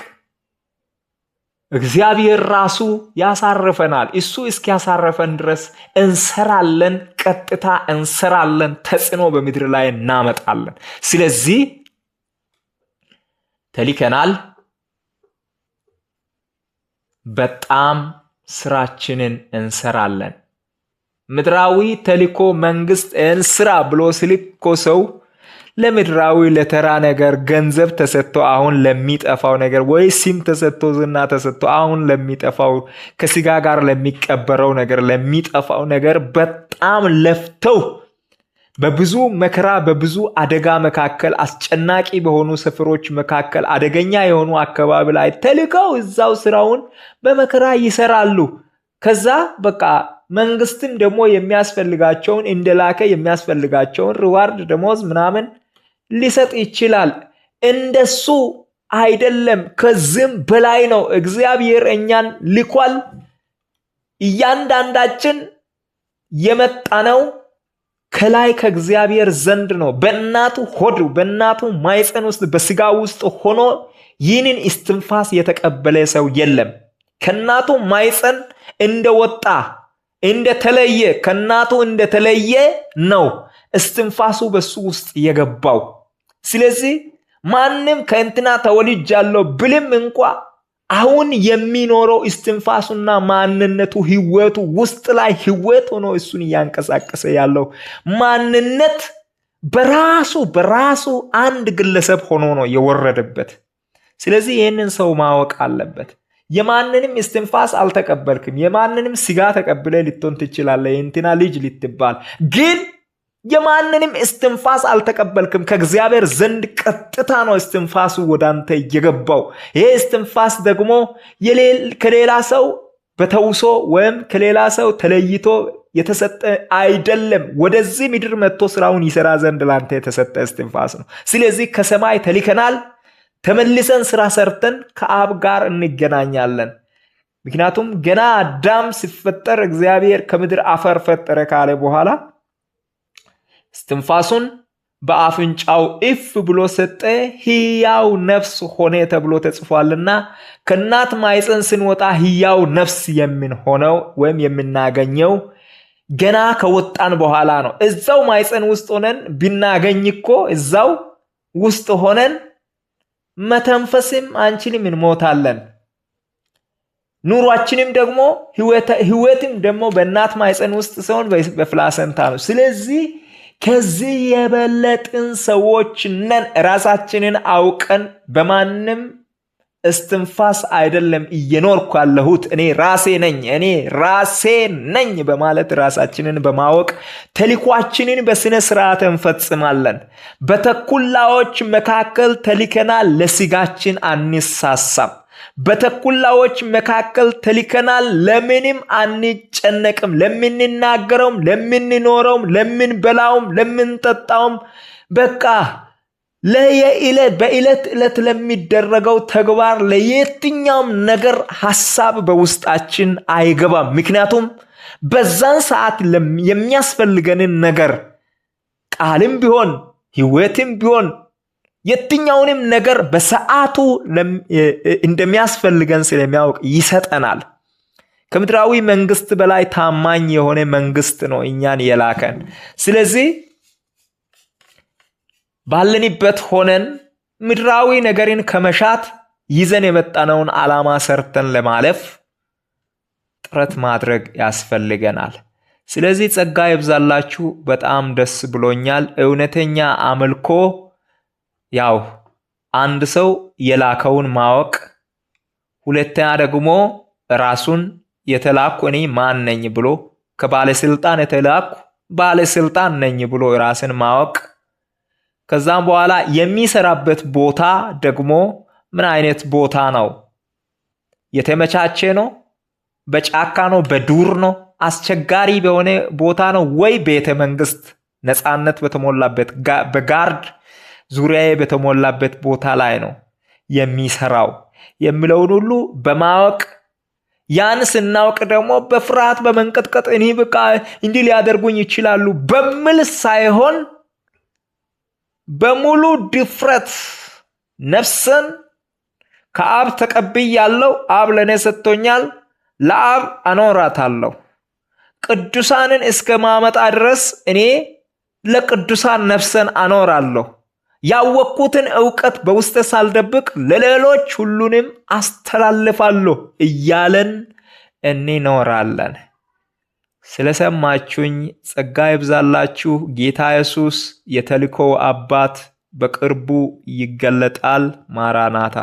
እግዚአብሔር ራሱ ያሳርፈናል። እሱ እስኪያሳርፈን ድረስ እንሰራለን፣ ቀጥታ እንሰራለን፣ ተጽዕኖ በምድር ላይ እናመጣለን። ስለዚህ ተልከናል። በጣም ስራችንን እንሰራለን። ምድራዊ ተልኮ መንግስት እንስራ ብሎ ሲልኮ ሰው ለምድራዊ ለተራ ነገር ገንዘብ ተሰጥቶ አሁን ለሚጠፋው ነገር ወይ ሲም ተሰጥቶ ዝና ተሰጥቶ አሁን ለሚጠፋው ከስጋ ጋር ለሚቀበረው ነገር ለሚጠፋው ነገር በጣም ለፍተው በብዙ መከራ በብዙ አደጋ መካከል አስጨናቂ በሆኑ ሰፈሮች መካከል አደገኛ የሆኑ አካባቢ ላይ ተልከው እዛው ስራውን በመከራ ይሰራሉ። ከዛ በቃ መንግስትም ደግሞ የሚያስፈልጋቸውን እንደላከ የሚያስፈልጋቸውን ሪዋርድ ደሞዝ ምናምን ሊሰጥ ይችላል። እንደሱ አይደለም፣ ከዚህም በላይ ነው። እግዚአብሔር እኛን ልኳል። እያንዳንዳችን የመጣነው ከላይ ከእግዚአብሔር ዘንድ ነው። በእናቱ ሆድ በእናቱ ማይፀን ውስጥ በስጋ ውስጥ ሆኖ ይህንን እስትንፋስ የተቀበለ ሰው የለም። ከእናቱ ማይፀን እንደወጣ እንደተለየ ከእናቱ እንደተለየ ነው እስትንፋሱ በሱ ውስጥ የገባው። ስለዚህ ማንም ከእንትና ተወልጃለሁ ብልም እንኳ አሁን የሚኖረው እስትንፋሱና ማንነቱ ህይወቱ ውስጥ ላይ ህይወት ሆኖ እሱን እያንቀሳቀሰ ያለው ማንነት በራሱ አንድ ግለሰብ ሆኖ ነው የወረደበት። ስለዚህ ይህንን ሰው ማወቅ አለበት። የማንንም እስትንፋስ አልተቀበልክም። የማንንም ስጋ ተቀብለ ልትሆን ትችላለህ። የእንትና ልጅ ልትባል፣ ግን የማንንም እስትንፋስ አልተቀበልክም። ከእግዚአብሔር ዘንድ ቀጥታ ነው እስትንፋሱ ወደ አንተ የገባው። ይሄ እስትንፋስ ደግሞ ከሌላ ሰው በተውሶ ወይም ከሌላ ሰው ተለይቶ የተሰጠ አይደለም። ወደዚህ ምድር መጥቶ ስራውን ይሰራ ዘንድ ላንተ የተሰጠ እስትንፋስ ነው። ስለዚህ ከሰማይ ተልከናል። ተመልሰን ስራ ሰርተን ከአብ ጋር እንገናኛለን። ምክንያቱም ገና አዳም ሲፈጠር እግዚአብሔር ከምድር አፈር ፈጠረ ካለ በኋላ እስትንፋሱን በአፍንጫው እፍ ብሎ ሰጠ፣ ሕያው ነፍስ ሆነ ተብሎ ተጽፏልና ከእናት ማኅፀን ስንወጣ ሕያው ነፍስ የምንሆነው ወይም የምናገኘው ገና ከወጣን በኋላ ነው። እዛው ማኅፀን ውስጥ ሆነን ብናገኝ እኮ እዛው ውስጥ ሆነን መተንፈስም አንችልም፣ እንሞታለን። ኑሯችንም ደግሞ ህይወትም ደግሞ በእናት ማኅፀን ውስጥ ሲሆን በፕላሰንታ ነው። ስለዚህ ከዚህ የበለጥን ሰዎች ነን። ራሳችንን አውቀን በማንም እስትንፋስ አይደለም እየኖርኩ ያለሁት እኔ ራሴ ነኝ በማለት ራሳችንን በማወቅ ተልኳችንን በስነ ስርዓት እንፈጽማለን። በተኩላዎች መካከል ተልከናል፣ ለስጋችን አንሳሳም። በተኩላዎች መካከል ተልከናል፣ ለምንም አንጨነቅም። ለምንናገረውም፣ ለምንኖረውም፣ ለምንበላውም፣ ለምንጠጣውም በቃ በዕለት ዕለት ለሚደረገው ተግባር ለየትኛውም ነገር ሐሳብ በውስጣችን አይገባም። ምክንያቱም በዛን ሰዓት የሚያስፈልገንን ነገር ቃልም ቢሆን ሕይወትም ቢሆን የትኛውንም ነገር በሰዓቱ እንደሚያስፈልገን ስለሚያውቅ ይሰጠናል። ከምድራዊ መንግስት በላይ ታማኝ የሆነ መንግስት ነው እኛን የላከን። ስለዚህ ባለንበት ሆነን ምድራዊ ነገርን ከመሻት ይዘን የመጣነውን ዓላማ ሰርተን ለማለፍ ጥረት ማድረግ ያስፈልገናል። ስለዚህ ጸጋ ይብዛላችሁ። በጣም ደስ ብሎኛል። እውነተኛ አምልኮ ያው አንድ ሰው የላከውን ማወቅ፣ ሁለተኛ ደግሞ ራሱን የተላኩ እኔ ማን ነኝ ብሎ ከባለስልጣን የተላኩ ባለስልጣን ነኝ ብሎ ራስን ማወቅ፣ ከዛም በኋላ የሚሰራበት ቦታ ደግሞ ምን አይነት ቦታ ነው? የተመቻቸ ነው? በጫካ ነው? በዱር ነው? አስቸጋሪ በሆነ ቦታ ነው ወይ ቤተ መንግስት ነፃነት በተሞላበት በጋርድ ዙሪያዬ በተሞላበት ቦታ ላይ ነው የሚሰራው የሚለውን ሁሉ በማወቅ ያን ስናውቅ ደግሞ በፍርሃት በመንቀጥቀጥ እኔ በቃ እንዲህ ሊያደርጉኝ ይችላሉ በሚል ሳይሆን በሙሉ ድፍረት ነፍስን ከአብ ተቀብያለሁ፣ አብ ለእኔ ሰጥቶኛል፣ ለአብ አኖራታለሁ፣ ቅዱሳንን እስከ ማመጣ ድረስ እኔ ለቅዱሳን ነፍስን አኖራለሁ፣ ያወቅኩትን ዕውቀት በውስጤ ሳልደብቅ ለሌሎች ሁሉንም አስተላልፋለሁ እያለን እንኖራለን። ስለሰማችሁኝ ጸጋ ይብዛላችሁ። ጌታ ኢየሱስ የተልእኮው አባት በቅርቡ ይገለጣል። ማራናታ